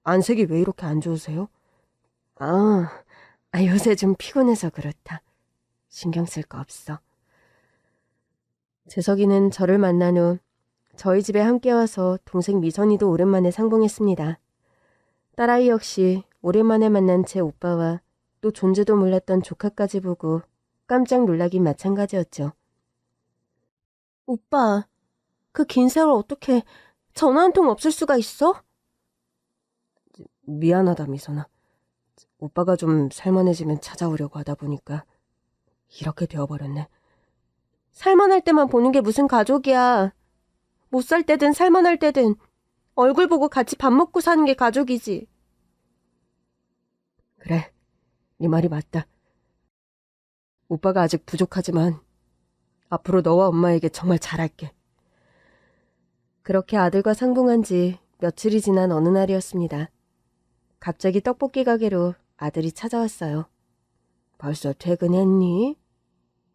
Speaker 1: 안색이 왜 이렇게 안 좋으세요? 요새 좀 피곤해서 그렇다. 신경 쓸 거 없어. 재석이는 저를 만난 후 저희 집에 함께 와서 동생 미선이도 오랜만에 상봉했습니다. 딸아이 역시 오랜만에 만난 제 오빠와 또 존재도 몰랐던 조카까지 보고 깜짝 놀라긴 마찬가지였죠. 오빠, 그 긴 세월 어떻게 전화 한 통 없을 수가 있어? 미안하다, 미선아. 오빠가 좀 살만해지면 찾아오려고 하다 보니까 이렇게 되어버렸네. 살만할 때만 보는 게 무슨 가족이야. 못 살 때든 살만할 때든 얼굴 보고 같이 밥 먹고 사는 게 가족이지. 그래, 네 말이 맞다. 오빠가 아직 부족하지만 앞으로 너와 엄마에게 정말 잘할게. 그렇게 아들과 상봉한 지 며칠이 지난 어느 날이었습니다. 갑자기 떡볶이 가게로 아들이 찾아왔어요. 벌써 퇴근했니?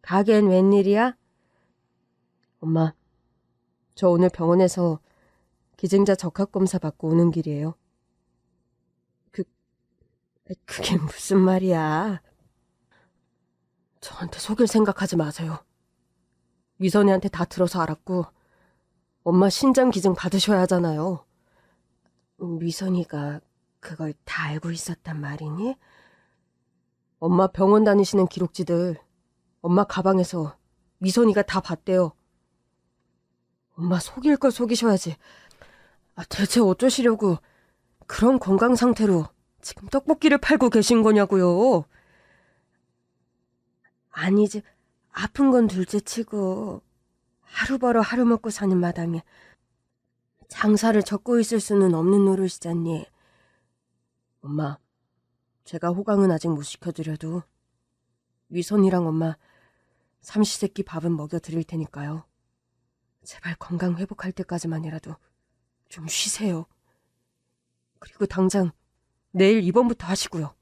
Speaker 1: 가게엔 웬일이야? 엄마, 저 오늘 병원에서 기증자 적합검사 받고 오는 길이에요. 그게 무슨 말이야? 저한테 속일 생각하지 마세요. 미선이한테 다 들어서 알았고 엄마 신장 기증 받으셔야 하잖아요. 미선이가 그걸 다 알고 있었단 말이니? 엄마 병원 다니시는 기록지들 엄마 가방에서 미선이가 다 봤대요. 엄마 속일 걸 속이셔야지. 대체 어쩌시려고 그런 건강 상태로 지금 떡볶이를 팔고 계신 거냐고요. 아니지, 아픈 건 둘째치고 하루 벌어 하루 먹고 사는 마당에 장사를 접고 있을 수는 없는 노릇이잖니. 엄마, 제가 호강은 아직 못 시켜드려도 미선이랑 엄마 삼시세끼 밥은 먹여드릴 테니까요. 제발 건강 회복할 때까지만이라도 좀 쉬세요. 그리고 당장 내일 입원부터 하시고요.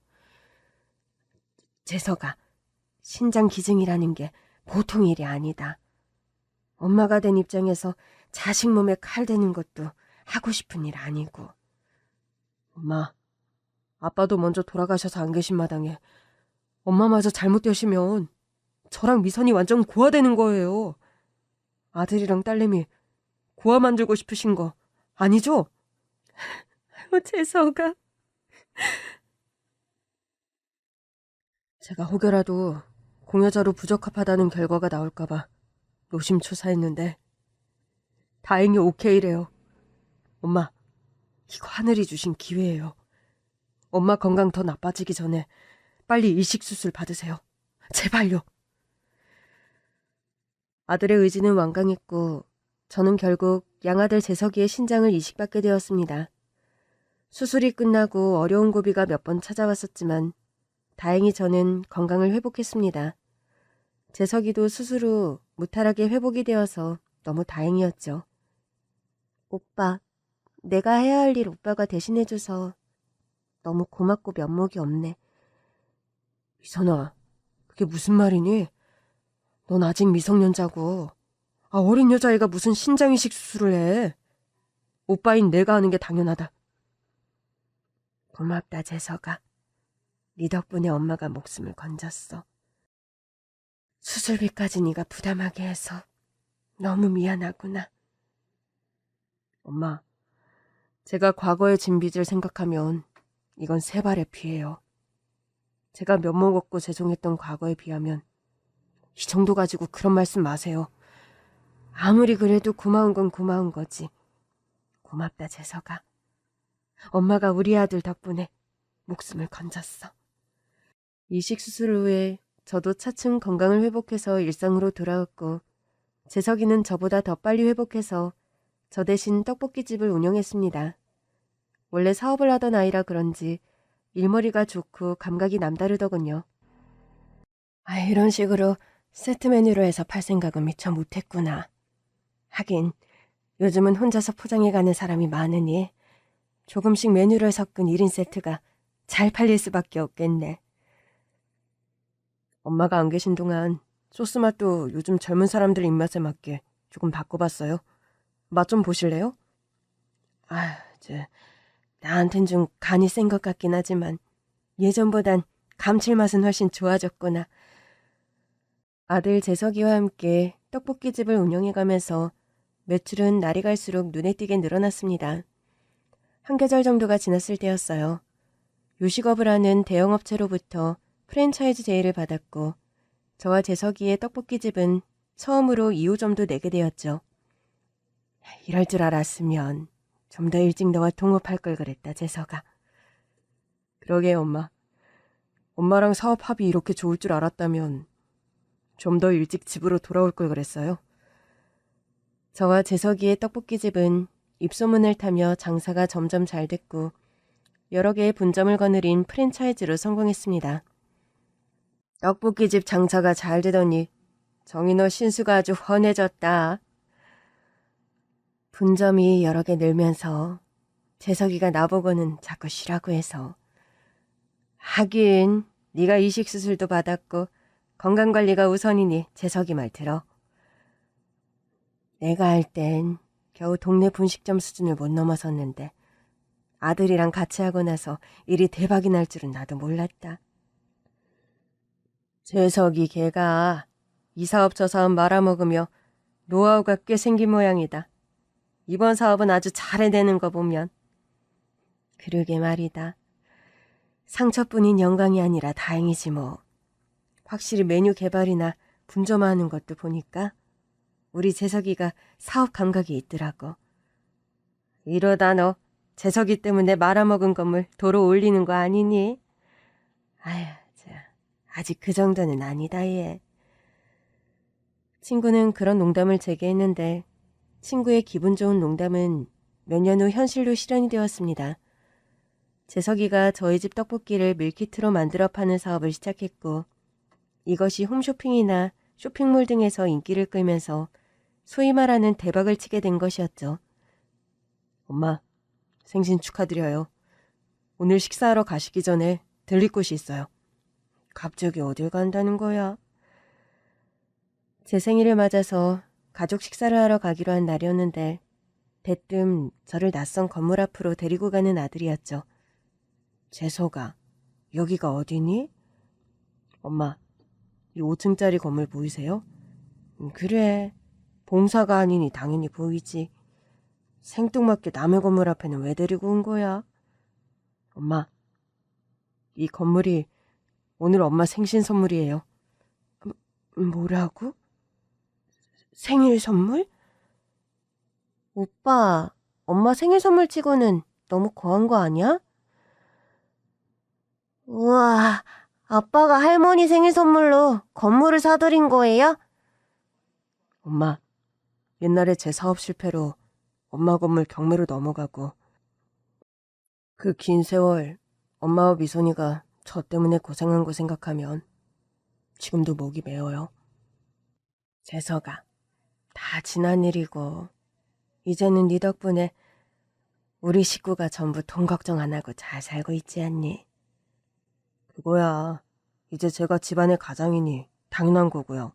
Speaker 1: 재서가, 신장 기증이라는 게 보통 일이 아니다. 엄마가 된 입장에서 자식 몸에 칼 대는 것도 하고 싶은 일 아니고. 엄마, 아빠도 먼저 돌아가셔서 안 계신 마당에 엄마마저 잘못되시면 저랑 미선이 완전 고아되는 거예요. 아들이랑 딸내미 고아 만들고 싶으신 거 아니죠? 재서가. 제가 혹여라도 공여자로 부적합하다는 결과가 나올까봐 노심초사했는데 다행히 오케이래요. 엄마, 이거 하늘이 주신 기회예요. 엄마 건강 더 나빠지기 전에 빨리 이식수술 받으세요. 제발요. 아들의 의지는 완강했고 저는 결국 양아들 재석이의 신장을 이식받게 되었습니다. 수술이 끝나고 어려운 고비가 몇 번 찾아왔었지만 다행히 저는 건강을 회복했습니다. 재석이도 수술 후 무탈하게 회복이 되어서 너무 다행이었죠. 오빠, 내가 해야 할 일 오빠가 대신해줘서 너무 고맙고 면목이 없네. 미선아, 그게 무슨 말이니? 넌 아직 미성년자고. 어린 여자애가 무슨 신장이식 수술을 해. 오빠인 내가 하는 게 당연하다. 고맙다, 재석아. 네 덕분에 엄마가 목숨을 건졌어. 수술비까지 네가 부담하게 해서 너무 미안하구나. 엄마, 제가 과거에 진 빚을 생각하면 이건 세 발의 피예요. 제가 면목 없고 죄송했던 과거에 비하면 이 정도 가지고 그런 말씀 마세요. 아무리 그래도 고마운 건 고마운 거지. 고맙다, 재석아. 엄마가 우리 아들 덕분에 목숨을 건졌어. 이식 수술 후에 저도 차츰 건강을 회복해서 일상으로 돌아왔고 재석이는 저보다 더 빨리 회복해서 저 대신 떡볶이집을 운영했습니다. 원래 사업을 하던 아이라 그런지 일머리가 좋고 감각이 남다르더군요. 이런 식으로 세트 메뉴로 해서 팔 생각은 미처 못했구나. 하긴 요즘은 혼자서 포장해가는 사람이 많으니 조금씩 메뉴를 섞은 1인 세트가 잘 팔릴 수밖에 없겠네. 엄마가 안 계신 동안 소스 맛도 요즘 젊은 사람들 입맛에 맞게 조금 바꿔봤어요. 맛 좀 보실래요? 나한텐 좀 간이 센 것 같긴 하지만 예전보단 감칠맛은 훨씬 좋아졌구나. 아들 재석이와 함께 떡볶이집을 운영해가면서 매출은 날이 갈수록 눈에 띄게 늘어났습니다. 한 계절 정도가 지났을 때였어요. 요식업을 하는 대형업체로부터 프랜차이즈 제의를 받았고 저와 재석이의 떡볶이집은 처음으로 2호점도 내게 되었죠. 이럴 줄 알았으면 좀 더 일찍 너와 동업할 걸 그랬다, 재석아. 그러게, 엄마. 엄마랑 사업 합이 이렇게 좋을 줄 알았다면 좀 더 일찍 집으로 돌아올 걸 그랬어요. 저와 재석이의 떡볶이집은 입소문을 타며 장사가 점점 잘 됐고 여러 개의 분점을 거느린 프랜차이즈로 성공했습니다. 떡볶이집 장사가 잘 되더니 정희 너 신수가 아주 훤해졌다. 분점이 여러 개 늘면서 재석이가 나보고는 자꾸 쉬라고 해서. 하긴 네가 이식수술도 받았고 건강관리가 우선이니 재석이 말 들어. 내가 할 땐 겨우 동네 분식점 수준을 못 넘어섰는데 아들이랑 같이 하고 나서 일이 대박이 날 줄은 나도 몰랐다. 재석이 걔가 이 사업 저 사업 말아먹으며 노하우가 꽤 생긴 모양이다. 이번 사업은 아주 잘 해내는 거 보면. 그러게 말이다. 상처뿐인 영광이 아니라 다행이지 뭐. 확실히 메뉴 개발이나 분점화하는 것도 보니까 우리 재석이가 사업 감각이 있더라고. 이러다 너 재석이 때문에 말아먹은 건물 도로 올리는 거 아니니? 아휴, 아직 그 정도는 아니다 얘. 친구는 그런 농담을 제게 했는데 친구의 기분 좋은 농담은 몇 년 후 현실로 실현이 되었습니다. 재석이가 저희 집 떡볶이를 밀키트로 만들어 파는 사업을 시작했고 이것이 홈쇼핑이나 쇼핑몰 등에서 인기를 끌면서 소위 말하는 대박을 치게 된 것이었죠. 엄마, 생신 축하드려요. 오늘 식사하러 가시기 전에 들릴 곳이 있어요. 갑자기 어딜 간다는 거야? 제 생일을 맞아서 가족 식사를 하러 가기로 한 날이었는데 대뜸 저를 낯선 건물 앞으로 데리고 가는 아들이었죠. 재석아, 여기가 어디니? 엄마, 이 5층짜리 건물 보이세요? 그래, 봉사가 아니니 당연히 보이지. 생뚱맞게 남의 건물 앞에는 왜 데리고 온 거야? 엄마, 이 건물이 오늘 엄마 생신 선물이에요. 뭐라고? 생일 선물? 오빠, 엄마 생일 선물 치고는 너무 거한 거 아니야?
Speaker 2: 우와, 아빠가 할머니 생일 선물로 건물을 사드린 거예요?
Speaker 1: 엄마, 옛날에 제 사업 실패로 엄마 건물 경매로 넘어가고 그 긴 세월 엄마와 미선이가 저 때문에 고생한 거 생각하면 지금도 목이 메어요. 재석아, 다 지난 일이고 이제는 네 덕분에 우리 식구가 전부 돈 걱정 안 하고 잘 살고 있지 않니? 그거야, 이제 제가 집안의 가장이니 당연한 거고요.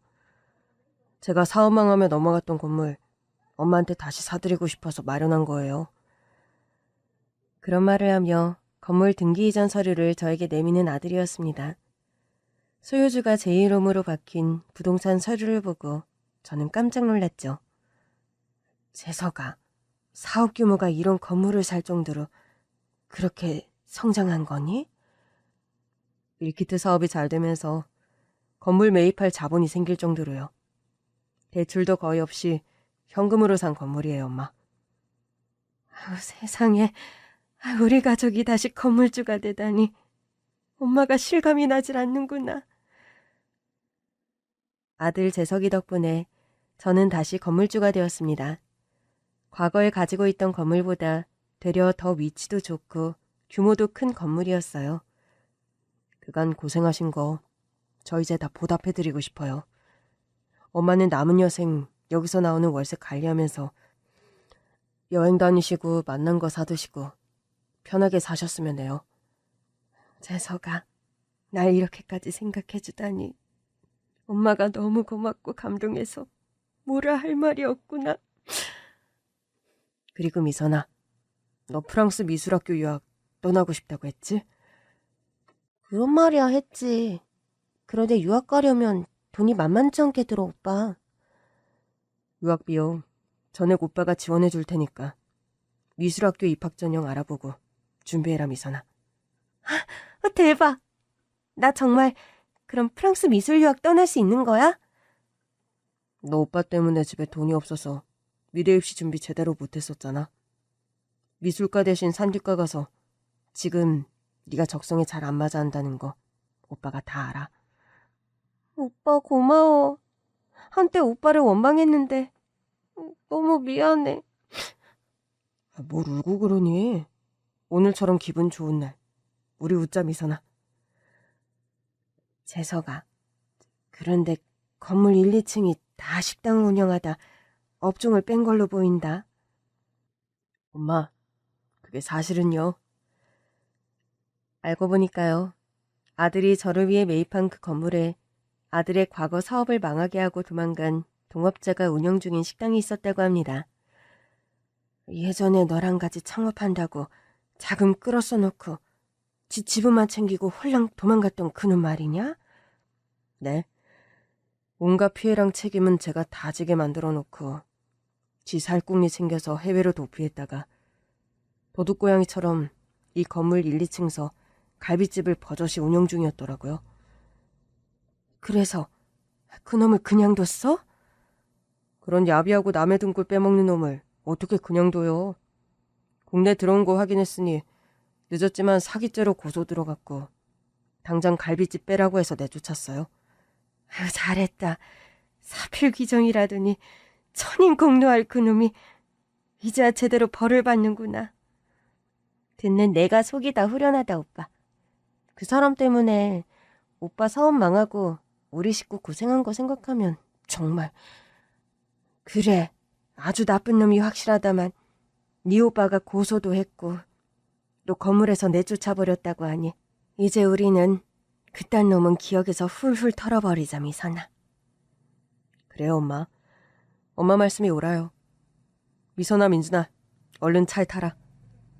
Speaker 1: 제가 사업 망하며 넘어갔던 건물 엄마한테 다시 사드리고 싶어서 마련한 거예요. 그런 말을 하며 건물 등기 이전 서류를 저에게 내미는 아들이었습니다. 소유주가 제 이름으로 박힌 부동산 서류를 보고 저는 깜짝 놀랐죠. 재석아, 사업 규모가 이런 건물을 살 정도로 그렇게 성장한 거니? 밀키트 사업이 잘 되면서 건물 매입할 자본이 생길 정도로요. 대출도 거의 없이 현금으로 산 건물이에요, 엄마. 아우, 세상에, 우리 가족이 다시 건물주가 되다니. 엄마가 실감이 나질 않는구나. 아들 재석이 덕분에 저는 다시 건물주가 되었습니다. 과거에 가지고 있던 건물보다 되려 더 위치도 좋고 규모도 큰 건물이었어요. 그간 고생하신 거 저 이제 다 보답해드리고 싶어요. 엄마는 남은 여생 여기서 나오는 월세 관리하면서 여행 다니시고 맛난 거 사드시고 편하게 사셨으면 해요. 재석아, 날 이렇게까지 생각해주다니. 엄마가 너무 고맙고 감동해서 뭐라 할 말이 없구나. 그리고 미선아, 너 프랑스 미술학교 유학 떠나고 싶다고 했지?
Speaker 2: 그런 말이야 했지. 그런데 유학 가려면 돈이 만만치 않게 들어, 오빠.
Speaker 1: 유학 비용 전액 오빠가 지원해 줄 테니까 미술학교 입학 전형 알아보고 준비해라, 미선아.
Speaker 2: 대박! 나 정말 그럼 프랑스 미술 유학 떠날 수 있는 거야?
Speaker 1: 너 오빠 때문에 집에 돈이 없어서 미대 입시 준비 제대로 못했었잖아. 미술과 대신 산디과 가서 지금 네가 적성에 잘 안 맞아 한다는 거 오빠가 다 알아.
Speaker 2: 오빠 고마워. 한때 오빠를 원망했는데 너무 미안해.
Speaker 1: 뭘 울고 그러니? 오늘처럼 기분 좋은 날 우리 웃자 미선아.
Speaker 2: 재석아, 그런데 건물 1, 2층이 다 식당을 운영하다 업종을 뺀 걸로 보인다.
Speaker 1: 엄마, 그게 사실은요.
Speaker 2: 알고 보니까요. 아들이 저를 위해 매입한 그 건물에 아들의 과거 사업을 망하게 하고 도망간 동업자가 운영 중인 식당이 있었다고 합니다. 예전에 너랑 같이 창업한다고 자금 끌어써 놓고 지 지분만 챙기고 홀랑 도망갔던 그놈 말이냐?
Speaker 1: 네. 온갖 피해랑 책임은 제가 다 지게 만들어 놓고 지 살궁리 챙겨서 해외로 도피했다가 도둑고양이처럼 이 건물 1, 2층서 갈비집을 버젓이 운영 중이었더라고요.
Speaker 2: 그래서 그놈을 그냥 뒀어?
Speaker 1: 그런 야비하고 남의 등골 빼먹는 놈을 어떻게 그냥 둬요. 국내 들어온 거 확인했으니 늦었지만 사기죄로 고소 들어갔고 당장 갈비집 빼라고 해서 내쫓았어요.
Speaker 2: 아유, 잘했다. 사필귀정이라더니 천인공노할 그놈이 이제야 제대로 벌을 받는구나. 듣는 내가 속이 다 후련하다, 오빠. 그 사람 때문에 오빠 사업 망하고 우리 식구 고생한 거 생각하면 정말. 그래, 아주 나쁜 놈이 확실하다만 네 오빠가 고소도 했고 또 건물에서 내쫓아버렸다고 하니 이제 우리는 그딴 놈은 기억에서 훌훌 털어버리자, 미선아.
Speaker 1: 그래요, 엄마. 엄마 말씀이 옳아요. 미선아, 민준아, 얼른 차에 타라.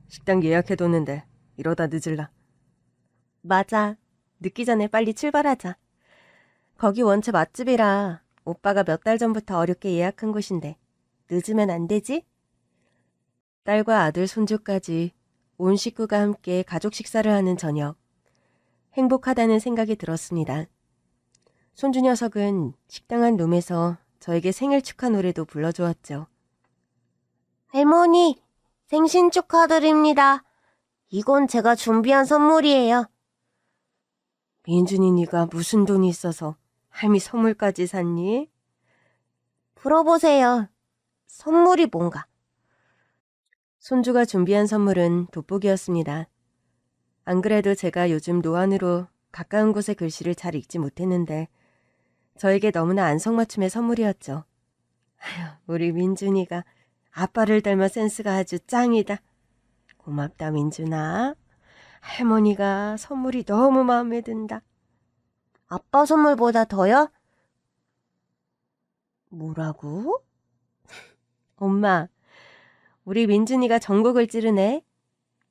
Speaker 1: 식당 예약해뒀는데 이러다 늦을라.
Speaker 2: 맞아. 늦기 전에 빨리 출발하자. 거기 원체 맛집이라 오빠가 몇 달 전부터 어렵게 예약한 곳인데 늦으면 안 되지? 딸과 아들, 손주까지 온 식구가 함께 가족 식사를 하는 저녁. 행복하다는 생각이 들었습니다. 손주 녀석은 식당 한 룸에서 저에게 생일 축하 노래도 불러주었죠. 할머니, 생신 축하드립니다. 이건 제가 준비한 선물이에요. 민준이 네가 무슨 돈이 있어서 할미 선물까지 샀니? 풀어보세요. 선물이 뭔가? 손주가 준비한 선물은 돋보기였습니다. 안 그래도 제가 요즘 노안으로 가까운 곳의 글씨를 잘 읽지 못했는데 저에게 너무나 안성맞춤의 선물이었죠. 아휴, 우리 민준이가 아빠를 닮아 센스가 아주 짱이다. 고맙다, 민준아. 할머니가 선물이 너무 마음에 든다. 아빠 선물보다 더요? 뭐라고? 엄마, 우리 민준이가 전곡을 찌르네.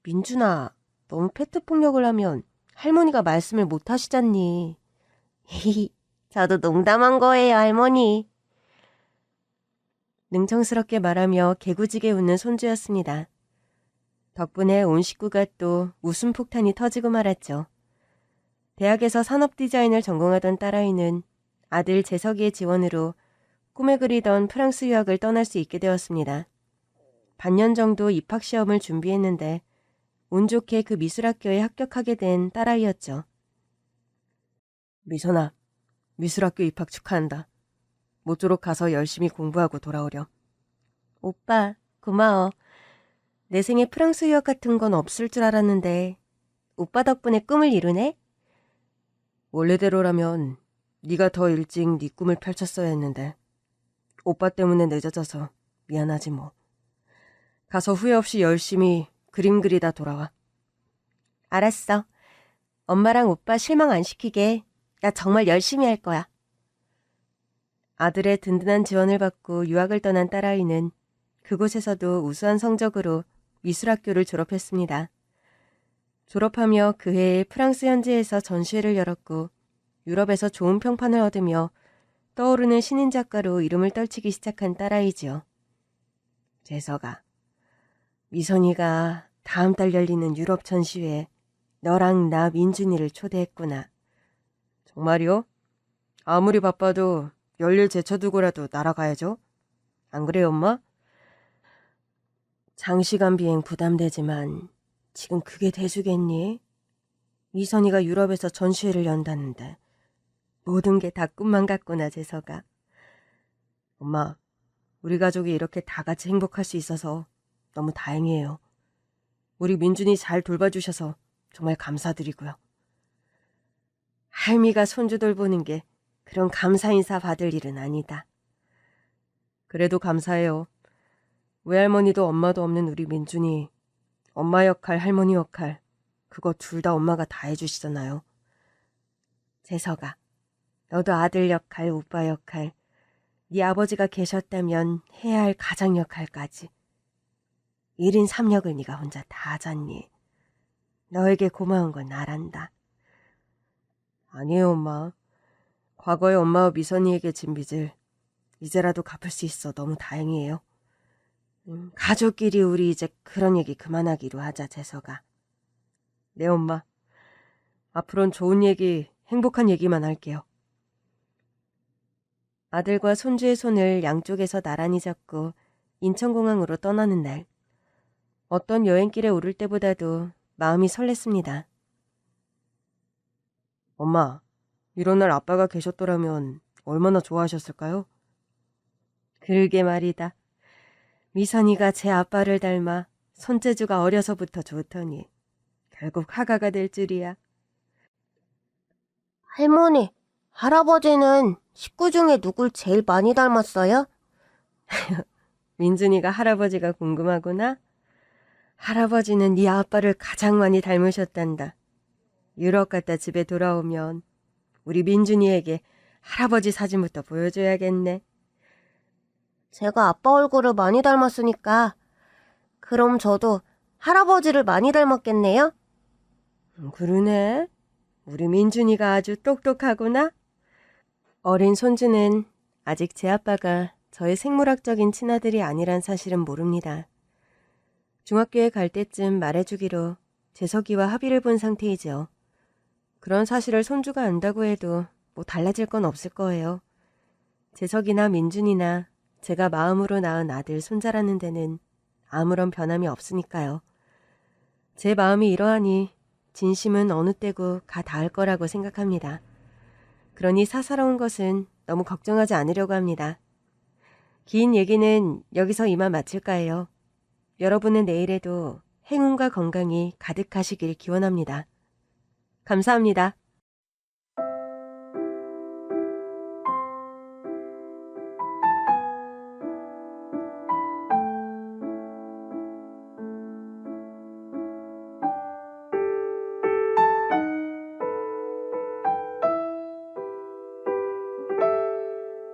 Speaker 2: 민준아, 너무 페트폭력을 하면 할머니가 말씀을 못 하시잖니. 저도 농담한 거예요, 할머니. 능청스럽게 말하며 개구지게 웃는 손주였습니다. 덕분에 온 식구가 또 웃음 폭탄이 터지고 말았죠. 대학에서 산업 디자인을 전공하던 딸아이는 아들 재석이의 지원으로 꿈에 그리던 프랑스 유학을 떠날 수 있게 되었습니다. 반년 정도 입학 시험을 준비했는데 운 좋게 그 미술학교에 합격하게 된 딸아이였죠.
Speaker 1: 미선아, 미술학교 입학 축하한다. 모쪼록 가서 열심히 공부하고 돌아오렴.
Speaker 2: 오빠, 고마워. 내 생에 프랑스 유학 같은 건 없을 줄 알았는데 오빠 덕분에 꿈을 이루네?
Speaker 1: 원래대로라면 네가 더 일찍 네 꿈을 펼쳤어야 했는데 오빠 때문에 늦어져서 미안하지 뭐. 가서 후회 없이 열심히 그림 그리다 돌아와.
Speaker 2: 알았어. 엄마랑 오빠 실망 안 시키게 나 정말 열심히 할 거야. 아들의 든든한 지원을 받고 유학을 떠난 딸아이는 그곳에서도 우수한 성적으로 미술학교를 졸업했습니다. 졸업하며 그 해에 프랑스 현지에서 전시회를 열었고 유럽에서 좋은 평판을 얻으며 떠오르는 신인 작가로 이름을 떨치기 시작한 딸아이지요. 재석아, 미선이가 다음 달 열리는 유럽 전시회에 너랑 나 민준이를 초대했구나.
Speaker 1: 정말이요? 아무리 바빠도 열일 제쳐두고라도 날아가야죠. 안 그래요, 엄마?
Speaker 2: 장시간 비행 부담되지만 지금 그게 대수겠니? 미선이가 유럽에서 전시회를 연다는데 모든 게 다 꿈만 같구나, 재석아.
Speaker 1: 엄마, 우리 가족이 이렇게 다 같이 행복할 수 있어서 너무 다행이에요. 우리 민준이 잘 돌봐주셔서 정말 감사드리고요. 할미가 손주 돌보는 게 그런 감사 인사 받을 일은 아니다. 그래도 감사해요. 외할머니도 엄마도 없는 우리 민준이 엄마 역할, 할머니 역할 그거 둘 다 엄마가 다 해주시잖아요. 재석아, 너도 아들 역할, 오빠 역할, 네 아버지가 계셨다면 해야 할 가장 역할까지 1인 3역을 네가 혼자 다 하잖니. 너에게 고마운 건 알란다. 아니에요, 엄마. 과거에 엄마와 미선이에게 진 빚을 이제라도 갚을 수 있어 너무 다행이에요. 가족끼리 우리 이제 그런 얘기 그만하기로 하자, 재석아. 네, 엄마. 앞으로는 좋은 얘기, 행복한 얘기만 할게요. 아들과 손주의 손을 양쪽에서 나란히 잡고 인천공항으로 떠나는 날. 어떤 여행길에 오를 때보다도 마음이 설렜습니다. 엄마, 이런 날 아빠가 계셨더라면 얼마나 좋아하셨을까요? 그러게 말이다. 미선이가 제 아빠를 닮아 손재주가 어려서부터 좋더니 결국 화가가 될 줄이야.
Speaker 3: 할머니, 할아버지는 식구 중에 누굴 제일 많이 닮았어요?
Speaker 1: 민준이가 할아버지가 궁금하구나? 할아버지는 네 아빠를 가장 많이 닮으셨단다. 유럽 갔다 집에 돌아오면 우리 민준이에게 할아버지 사진부터 보여줘야겠네.
Speaker 3: 제가 아빠 얼굴을 많이 닮았으니까 그럼 저도 할아버지를 많이 닮았겠네요?
Speaker 1: 그러네. 우리 민준이가 아주 똑똑하구나. 어린 손주는 아직 제 아빠가 저의 생물학적인 친아들이 아니란 사실은 모릅니다. 중학교에 갈 때쯤 말해주기로 재석이와 합의를 본 상태이죠. 그런 사실을 손주가 안다고 해도 뭐 달라질 건 없을 거예요. 재석이나 민준이나 제가 마음으로 낳은 아들, 손자라는 데는 아무런 변함이 없으니까요. 제 마음이 이러하니 진심은 어느 때고 가 닿을 거라고 생각합니다. 그러니 사사로운 것은 너무 걱정하지 않으려고 합니다. 긴 얘기는 여기서 이만 마칠까 해요. 여러분은 내일에도 행운과 건강이 가득하시길 기원합니다. 감사합니다.